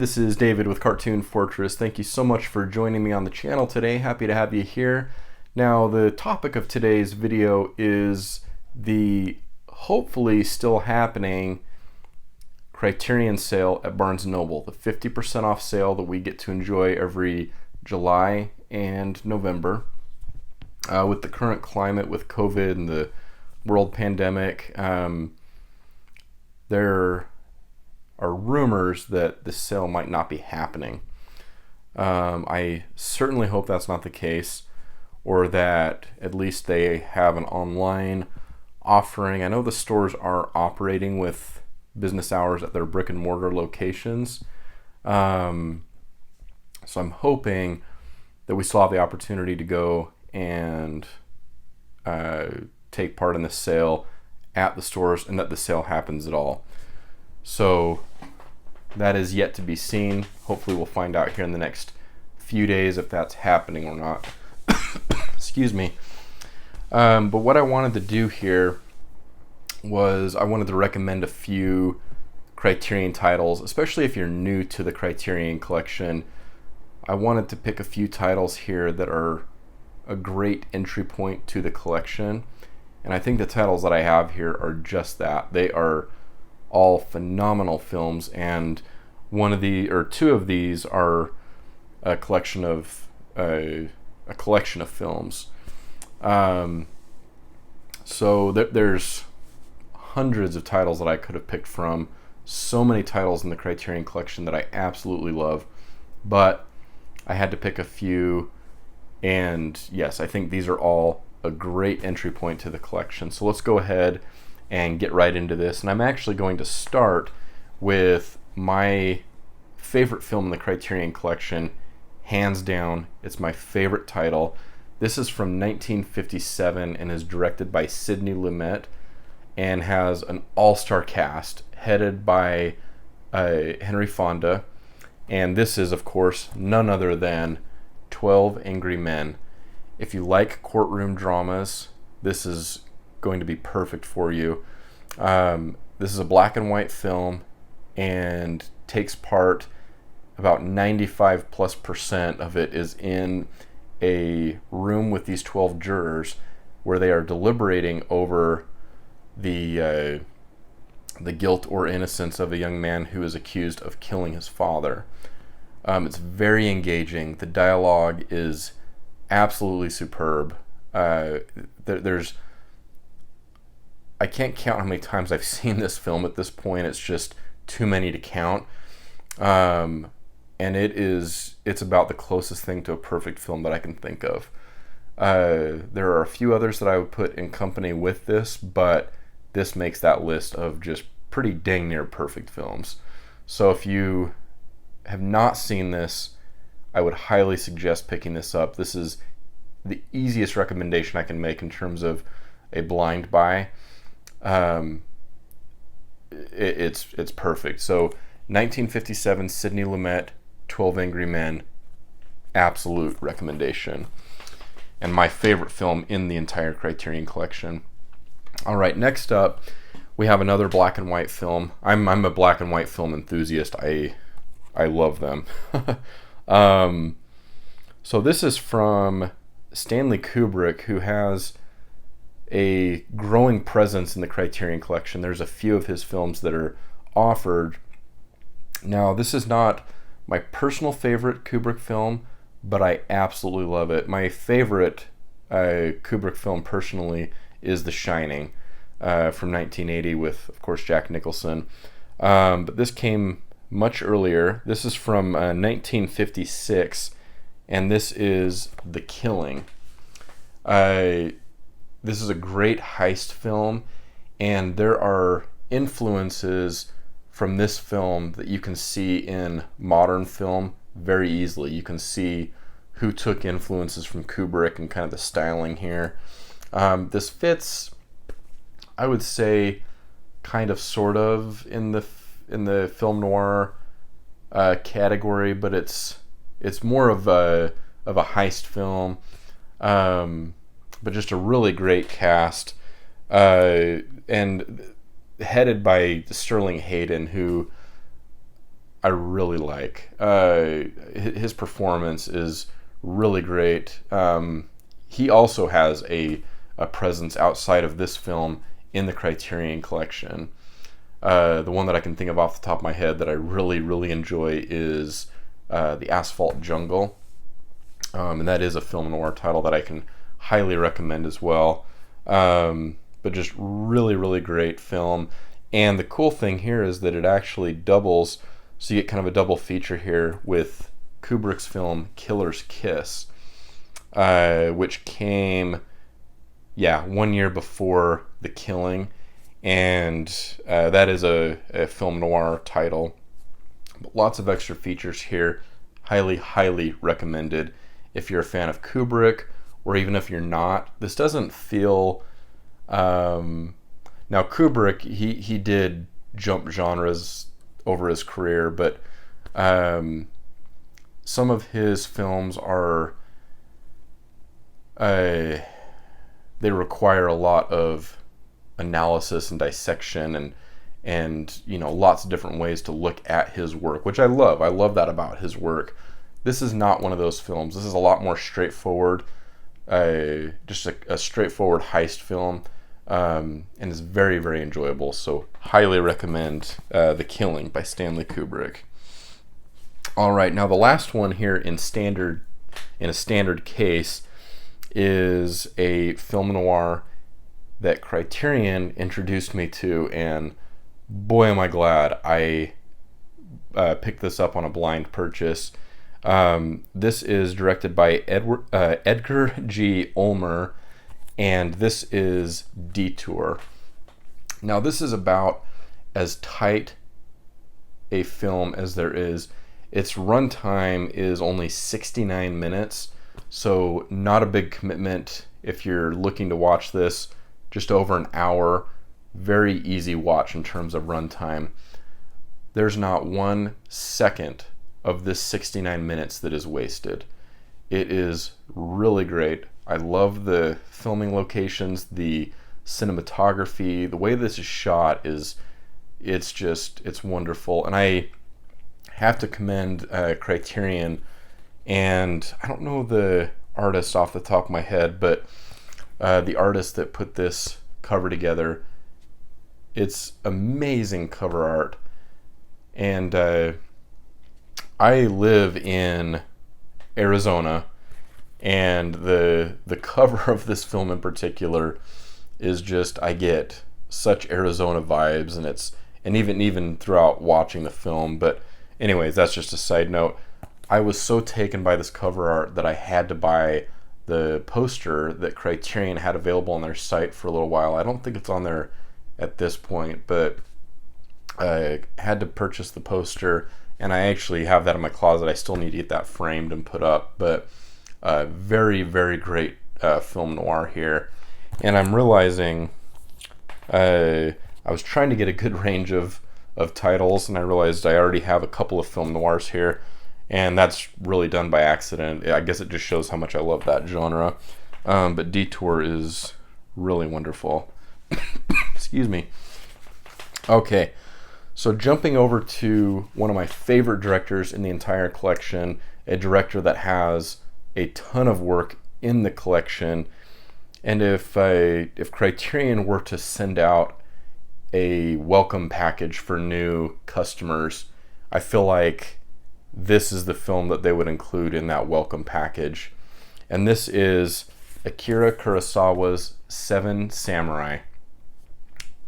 this is David with Cartoon Fortress. Thank you so much for joining me on the channel today. Happy to have you here. Now, the topic of today's video is the hopefully still happening Criterion sale at Barnes & Noble, the 50% off sale that we get to enjoy every July and November. With the current climate with COVID and the world pandemic, there are rumors that this sale might not be happening. I certainly hope that's not the case, or that at least they have an online offering. I know the stores are operating with business hours at their brick and mortar locations, so I'm hoping that we still have the opportunity to go and take part in the sale at the stores, and that the sale happens at all. So that is yet to be seen. Hopefully we'll find out here in the next few days if that's happening or not. Excuse me. But what I wanted to do here was I wanted to recommend a few Criterion titles, especially if you're new to the Criterion collection. I wanted to pick a few titles here that are a great entry point to the collection. And I think the titles that I have here are just that. They are all phenomenal films, and two of these are a collection of films. So there's hundreds of titles that I could have picked from. So many titles in the Criterion collection that I absolutely love, but I had to pick a few. And yes, I think these are all a great entry point to the collection. So let's go ahead and get right into this. And I'm actually going to start with my favorite film in the Criterion collection. Hands down, it's my favorite title. This is from 1957 and is directed by Sidney Lumet and has an all-star cast headed by Henry Fonda. And this is, of course, none other than 12 Angry Men. If you like courtroom dramas, this is going to be perfect for you. This is a black and white film and takes part, about 95+% of it is in a room with these 12 jurors where they are deliberating over the guilt or innocence of a young man who is accused of killing his father. It's very engaging. The dialogue is absolutely superb. I can't count how many times I've seen this film at this point. It's just too many to count. And it's about the closest thing to a perfect film that I can think of. There are a few others that I would put in company with this, but this makes that list of just pretty dang near perfect films. So if you have not seen this, I would highly suggest picking this up. This is the easiest recommendation I can make in terms of a blind buy. It's perfect. So 1957, Sidney Lumet, 12 Angry Men, absolute recommendation, and my favorite film in the entire Criterion collection. All right, next up we have another black and white film. I'm a black and white film enthusiast. I love them. So this is from Stanley Kubrick, who has a growing presence in the Criterion collection. There's a few of his films that are offered. Now, this is not my personal favorite Kubrick film, but I absolutely love it. My favorite Kubrick film personally is The Shining from 1980 with, of course, Jack Nicholson. But this came much earlier. This is from 1956, and this is The Killing. This is a great heist film, and there are influences from this film that you can see in modern film very easily. You can see who took influences from Kubrick and kind of the styling here. This fits, I would say, kind of sort of in the film noir category, but it's more of a heist film, but just a really great cast, and headed by Sterling Hayden, who I really like. His performance is really great. He also has a presence outside of this film in the Criterion collection. The one that I can think of off the top of my head that I really, really enjoy is The Asphalt Jungle. And that is a film noir title that I can highly recommend as well. But just really, really great film. And the cool thing here is that it actually doubles, so you get kind of a double feature here with Kubrick's film Killer's Kiss, which came, 1 year before The Killing. And that is a film noir title. But lots of extra features here. Highly, highly recommended if you're a fan of Kubrick, or even if you're not. This doesn't feel... now Kubrick, he did jump genres over his career, but some of his films are... they require a lot of analysis and dissection and lots of different ways to look at his work, which I love. I love that about his work. This is not one of those films. This is a lot more straightforward, just a straightforward heist film, and is very, very enjoyable. So highly recommend The Killing by Stanley Kubrick. All right, now the last one here in a standard case is a film noir that Criterion introduced me to, and boy am I glad I picked this up on a blind purchase. This is directed by Edgar G. Ulmer, and this is Detour. Now this is about as tight a film as there is. Its runtime is only 69 minutes, so not a big commitment if you're looking to watch this. Just over an hour, very easy watch in terms of runtime. There's not 1 second of this 69 minutes that is wasted. It is really great. I love the filming locations, the cinematography, the way this is shot it's wonderful. And I have to commend Criterion, and I don't know the artist off the top of my head, but the artist that put this cover together, it's amazing cover art. And I live in Arizona, and the cover of this film in particular is just, I get such Arizona vibes, and even throughout watching the film. But anyways, that's just a side note. I was so taken by this cover art that I had to buy the poster that Criterion had available on their site for a little while. I don't think it's on there at this point, but I had to purchase the poster, and I actually have that in my closet. I still need to get that framed and put up, but very, very great film noir here. And I'm realizing I was trying to get a good range of titles, and I realized I already have a couple of film noirs here, and that's really done by accident. I guess it just shows how much I love that genre. But Detour is really wonderful. Excuse me. Okay, so jumping over to one of my favorite directors in the entire collection, a director that has a ton of work in the collection. And if Criterion were to send out a welcome package for new customers, I feel like this is the film that they would include in that welcome package. And this is Akira Kurosawa's Seven Samurai.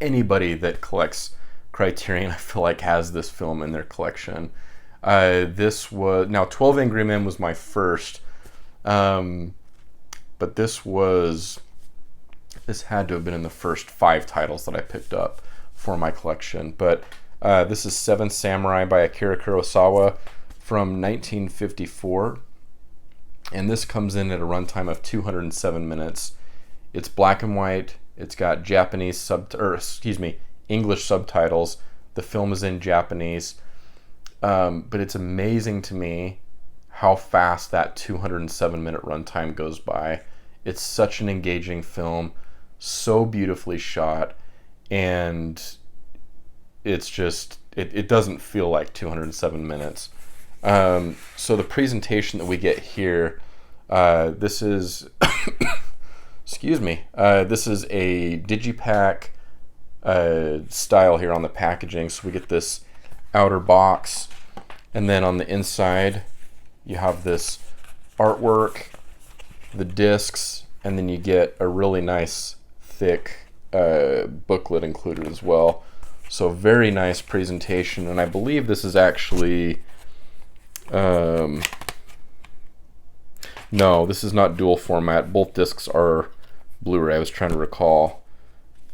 Anybody that collects Criterion, I feel like, has this film in their collection. This was, now 12 Angry Men was my first, but this had to have been in the first 5 titles that I picked up for my collection. But this is Seven Samurai by Akira Kurosawa from 1954, and this comes in at a runtime of 207 minutes. It's black and white. It's got English subtitles. The film is in Japanese, but it's amazing to me how fast that 207-minute runtime goes by. It's such an engaging film, so beautifully shot, and it's it doesn't feel like 207 minutes. So the presentation that we get here, this is, excuse me, this is a digipack style here on the packaging. So we get this outer box, and then on the inside you have this artwork, the discs, and then you get a really nice thick booklet included as well. So very nice presentation, and I believe this is actually no, this is not dual format. Both discs are Blu-ray. I was trying to recall,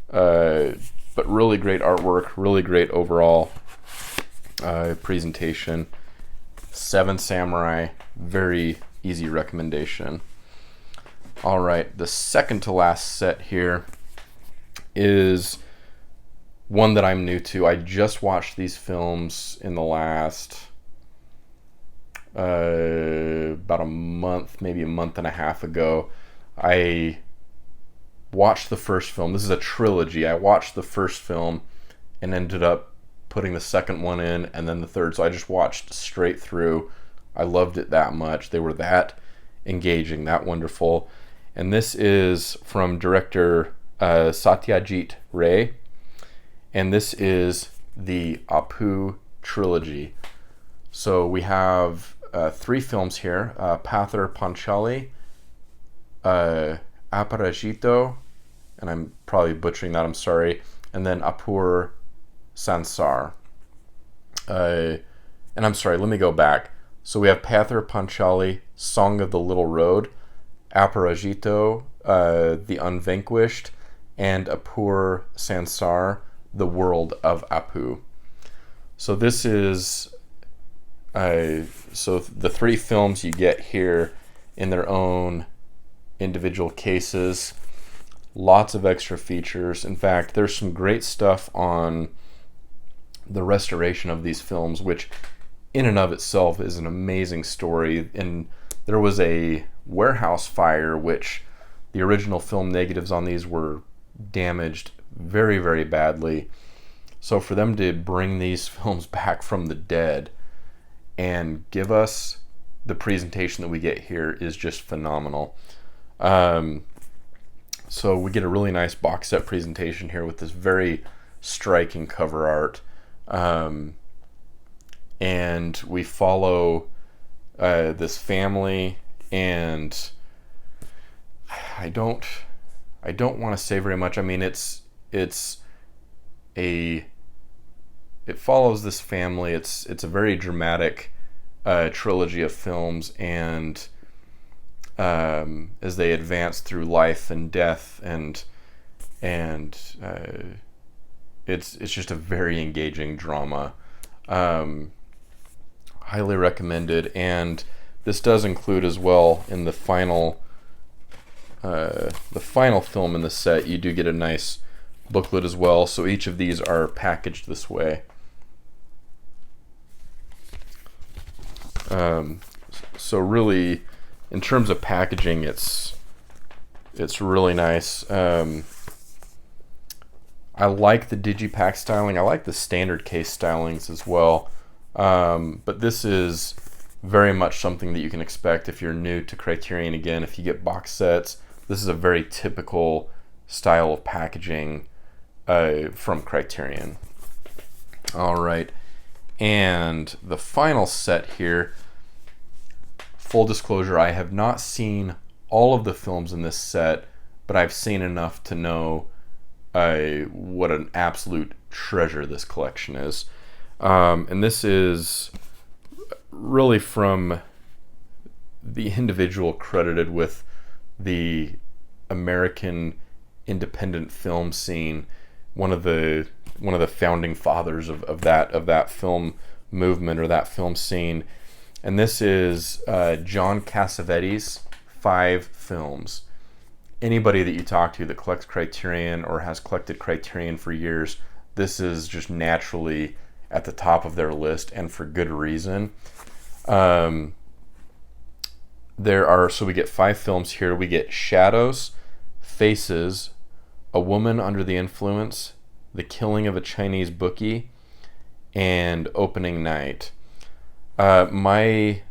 but really great artwork, really great overall presentation. Seven Samurai, very easy recommendation. All right, the second to last set here is one that I'm new to. I just watched these films in the last about a month, maybe a month and a half ago. I watched the first film. This is a trilogy. I watched the first film and ended up putting the second one in and then the third. So I just watched straight through. I loved it that much. They were that engaging, that wonderful. And this is from director Satyajit Ray. And this is the Oppo Trilogy. So we have three films here: Pather Panchali, Aparajito, and I'm probably butchering that, I'm sorry, and then Apur Sansar. And I'm sorry, let me go back. So we have Pather Panchali, Song of the Little Road, Aparajito, The Unvanquished, and Apur Sansar, The World of Apu. So this is so the three films you get here in their own individual cases. Lots of extra features. In fact, there's some great stuff on the restoration of these films, which in and of itself is an amazing story. And there was a warehouse fire, which the original film negatives on these were damaged very, very badly. So for them to bring these films back from the dead and give us the presentation that we get here is just phenomenal. So we get a really nice box set presentation here with this very striking cover art. And we follow this family, and I don't want to say very much. I mean, it follows this family. It's a very dramatic trilogy of films, and as they advance through life and death, and it's just a very engaging drama. Highly recommended. And this does include as well, in the final film in the set, you do get a nice booklet as well. So each of these are packaged this way. So really, in terms of packaging, it's really nice. I like the digipack styling. I like the standard case stylings as well. But this is very much something that you can expect if you're new to Criterion. Again, if you get box sets, this is a very typical style of packaging from Criterion. All right, and the final set here, full disclosure, I have not seen all of the films in this set, but I've seen enough to know what an absolute treasure this collection is. And this is really from the individual credited with the American independent film scene, one of the founding fathers of that film movement, or that film scene. And this is John Cassavetes' 5 films. Anybody that you talk to that collects Criterion or has collected Criterion for years, this is just naturally at the top of their list, and for good reason. So we get 5 films here. We get Shadows, Faces, A Woman Under the Influence, The Killing of a Chinese Bookie, and Opening Night. The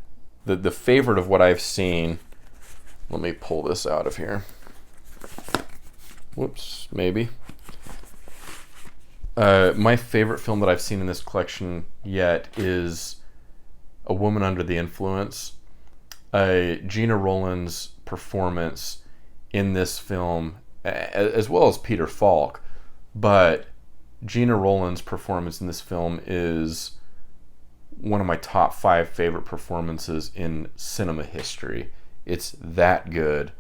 favorite of what I've seen. Let me pull this out of here. Whoops, maybe. My favorite film that I've seen in this collection yet is A Woman Under the Influence. Gina Roland's performance in this film, as well as Peter Falk, but Gina Roland's performance in this film is one of my top 5 favorite performances in cinema history. It's that good.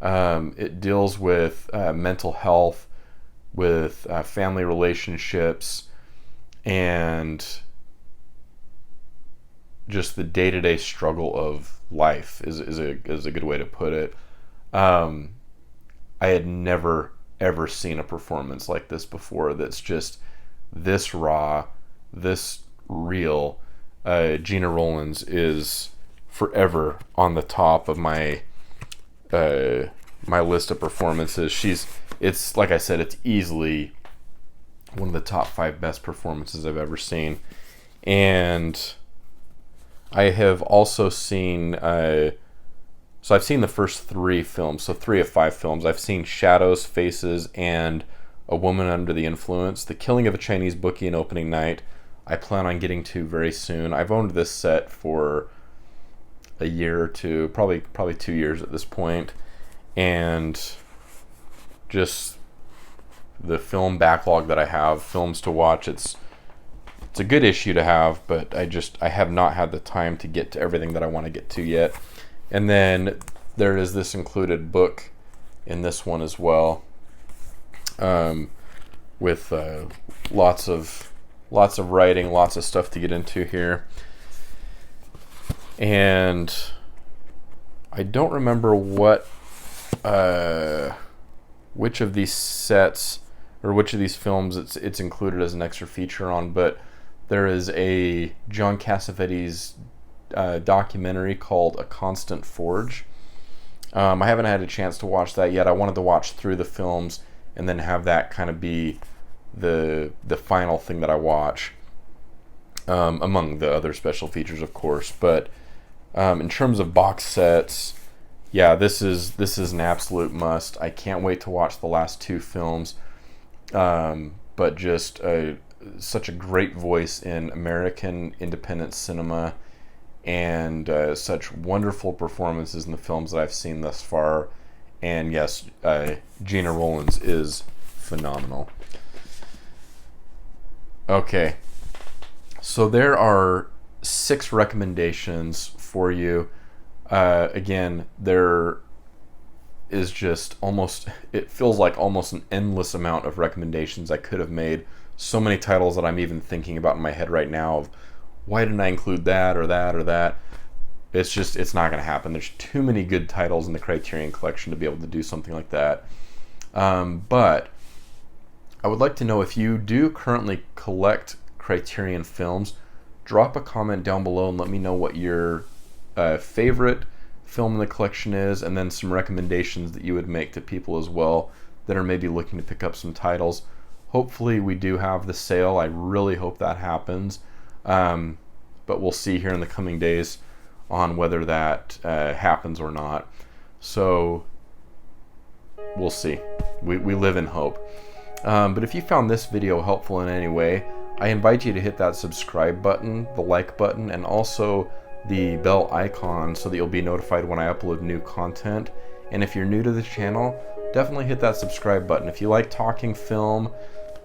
It deals with mental health, with family relationships, and just the day-to-day struggle of life is a good way to put it. I had never ever seen a performance like this before that's just this raw, this real. Gina Roland's is forever on the top of my my list of performances. It's like I said, it's easily one of the top 5 best performances I've ever seen. And I have also seen so I've seen the first 3 films, so 3 of 5 films. I've seen Shadows, Faces, and A Woman Under the Influence. The Killing of a Chinese Bookie and Opening Night I plan on getting to very soon. I've owned this set for a year or two, probably 2 years at this point, and just the film backlog that I have, films to watch, it's a good issue to have, but I have not had the time to get to everything that I want to get to yet. And then there is this included book in this one as well, with lots of writing, lots of stuff to get into here. And I don't remember which of these sets or which of these films it's included as an extra feature on, but there is a John Cassavetes documentary called A Constant Forge. I haven't had a chance to watch that yet. I wanted to watch through the films and then have that kind of be the final thing that I watch, among the other special features, of course. But in terms of box sets, yeah, this is an absolute must. I can't wait to watch the last 2 films. But just such a great voice in American independent cinema, and such wonderful performances in the films that I've seen thus far. And yes, Gina Roland's is phenomenal. Okay, so there are 6 recommendations for you. Again, there is just it feels like almost an endless amount of recommendations I could have made. So many titles that I'm even thinking about in my head right now of why didn't I include that or that or that. It's not going to happen. There's too many good titles in the Criterion collection to be able to do something like that. But I would like to know if you do currently collect Criterion films. Drop a comment down below and let me know what your favorite film in the collection is, and then some recommendations that you would make to people as well that are maybe looking to pick up some titles. Hopefully we do have the sale. I really hope that happens. But we'll see here in the coming days on whether that happens or not. So we'll see. We live in hope. But if you found this video helpful in any way, I invite you to hit that subscribe button, the like button, and also the bell icon so that you'll be notified when I upload new content. And if you're new to the channel, definitely hit that subscribe button. If you like talking film,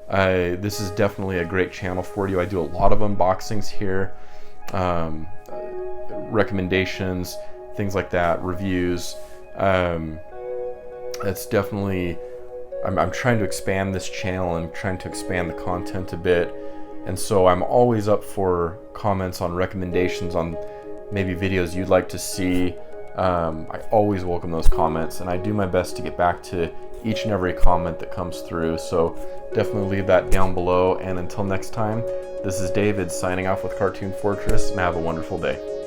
this is definitely a great channel for you. I do a lot of unboxings here, recommendations, things like that, reviews. It's definitely, I'm trying to expand this channel and trying to expand the content a bit. And so I'm always up for comments on recommendations on maybe videos you'd like to see. I always welcome those comments, and I do my best to get back to each and every comment that comes through. So definitely leave that down below. And until next time, this is David signing off with Cartoon Fortress, and have a wonderful day.